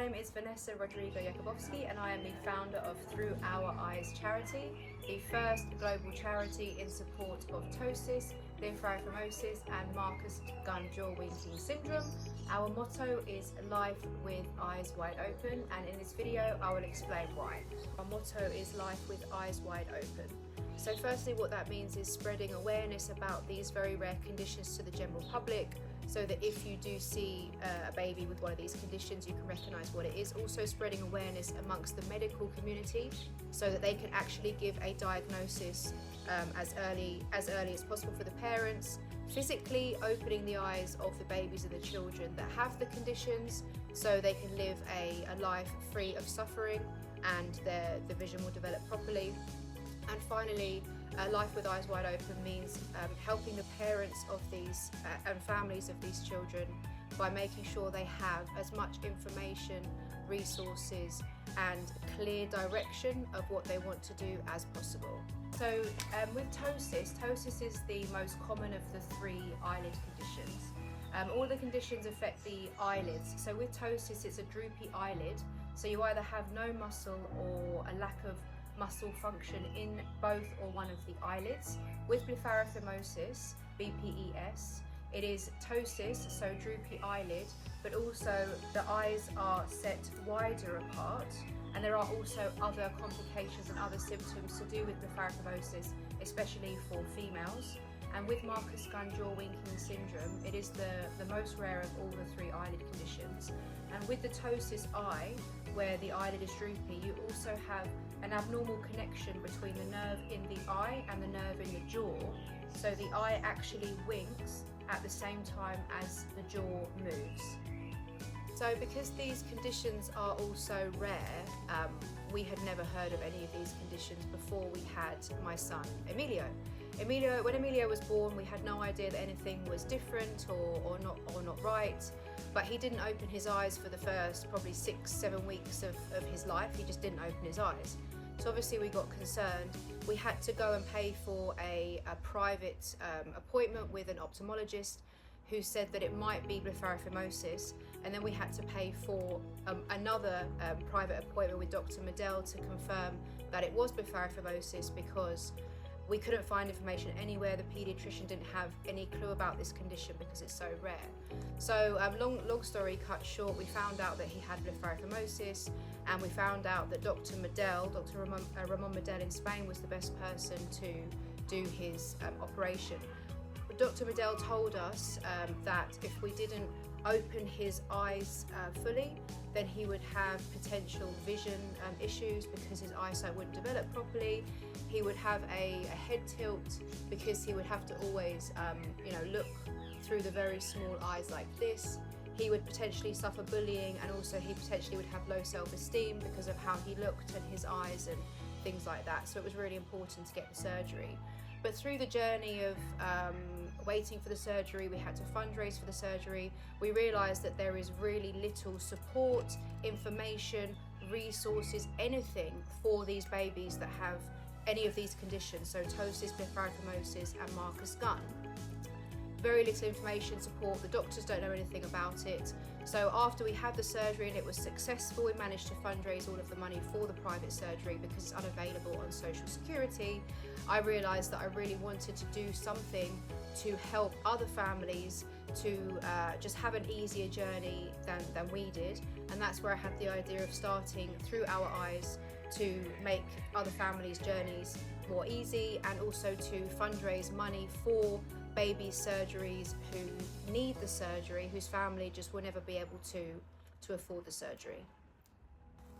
name is Vanessa Rodrigo Jakubowski and I am the founder of Through Our Eyes Charity, the first global charity in support of ptosis, blepharophimosis and Marcus Gunn jaw winking syndrome. Our motto is life with eyes wide open, and in this video I will explain why. Our motto is life with eyes wide open. So firstly, what that means is spreading awareness about these very rare conditions to the general public, so that if you do see a baby with one of these conditions, you can recognise what it is. Also spreading awareness amongst the medical community so that they can actually give a diagnosis as early as possible for the parents, physically opening the eyes of the babies and the children that have the conditions so they can live a life free of suffering and the vision will develop properly. And finally, life with eyes wide open means helping the parents of these and families of these children by making sure they have as much information, resources and clear direction of what they want to do as possible. So with ptosis is the most common of the three eyelid conditions. All the conditions affect the eyelids. So with ptosis, it's a droopy eyelid. So you either have no muscle or a lack of muscle function in both or one of the eyelids. With blepharophimosis, BPES, it is ptosis, so droopy eyelid, but also the eyes are set wider apart, and there are also other complications and other symptoms to do with blepharophimosis, especially for females. And with Marcus Gunn jaw winking syndrome, it is the most rare of all the three eyelid conditions. And with the ptosis eye, where the eyelid is droopy, you also have an abnormal connection between the nerve in the eye and the nerve in the jaw. So the eye actually winks at the same time as the jaw moves. So because these conditions are also rare, we had never heard of any of these conditions before we had my son, Emilio. When Emilio was born, we had no idea that anything was different or not right, but he didn't open his eyes for the first probably 6-7 weeks of his life. He just didn't open his eyes. So obviously we got concerned. We had to go and pay for a private appointment with an ophthalmologist who said that it might be blepharophimosis, and then we had to pay for another private appointment with Dr. Medell to confirm that it was blepharophimosis, because we couldn't find information anywhere. The paediatrician didn't have any clue about this condition because it's so rare. So long story cut short, we found out that he had blepharophimosis, and we found out that Dr. Medell, Dr. Ramon Medell in Spain, was the best person to do his operation. Dr. Medell told us that if we didn't open his eyes fully, then he would have potential vision issues because his eyesight wouldn't develop properly. He would have a head tilt because he would have to always look through the very small eyes like this. He would potentially suffer bullying, and also he potentially would have low self-esteem because of how he looked and his eyes and things like that. So it was really important to get the surgery. But through the journey of waiting for the surgery, we had to fundraise for the surgery. We realised that there is really little support, information, resources, anything for these babies that have any of these conditions, so ptosis, blepharophimosis and Marcus Gunn. Very little information, support, the doctors don't know anything about it. So after we had the surgery and it was successful, we managed to fundraise all of the money for the private surgery because it's unavailable on Social Security. I realised that I really wanted to do something to help other families to just have an easier journey than we did, and that's where I had the idea of starting Through Our Eyes to make other families' journeys more easy, and also to fundraise money for baby surgeries who need the surgery, whose family just will never be able to afford the surgery.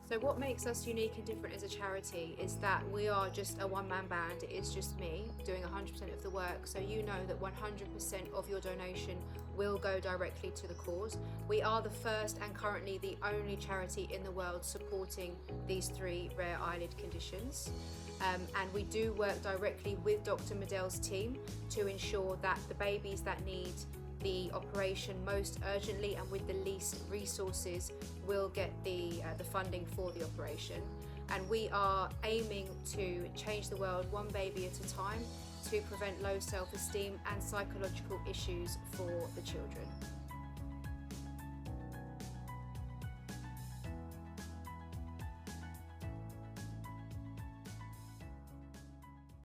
So what makes us unique and different as a charity is that we are just a one-man band. It is just me doing 100% of the work, so you know that 100% of your donation will go directly to the cause. We are the first and currently the only charity in the world supporting these three rare eyelid conditions. And we do work directly with Dr. Medell's team to ensure that the babies that need the operation most urgently and with the least resources will get the funding for the operation. And we are aiming to change the world one baby at a time to prevent low self-esteem and psychological issues for the children.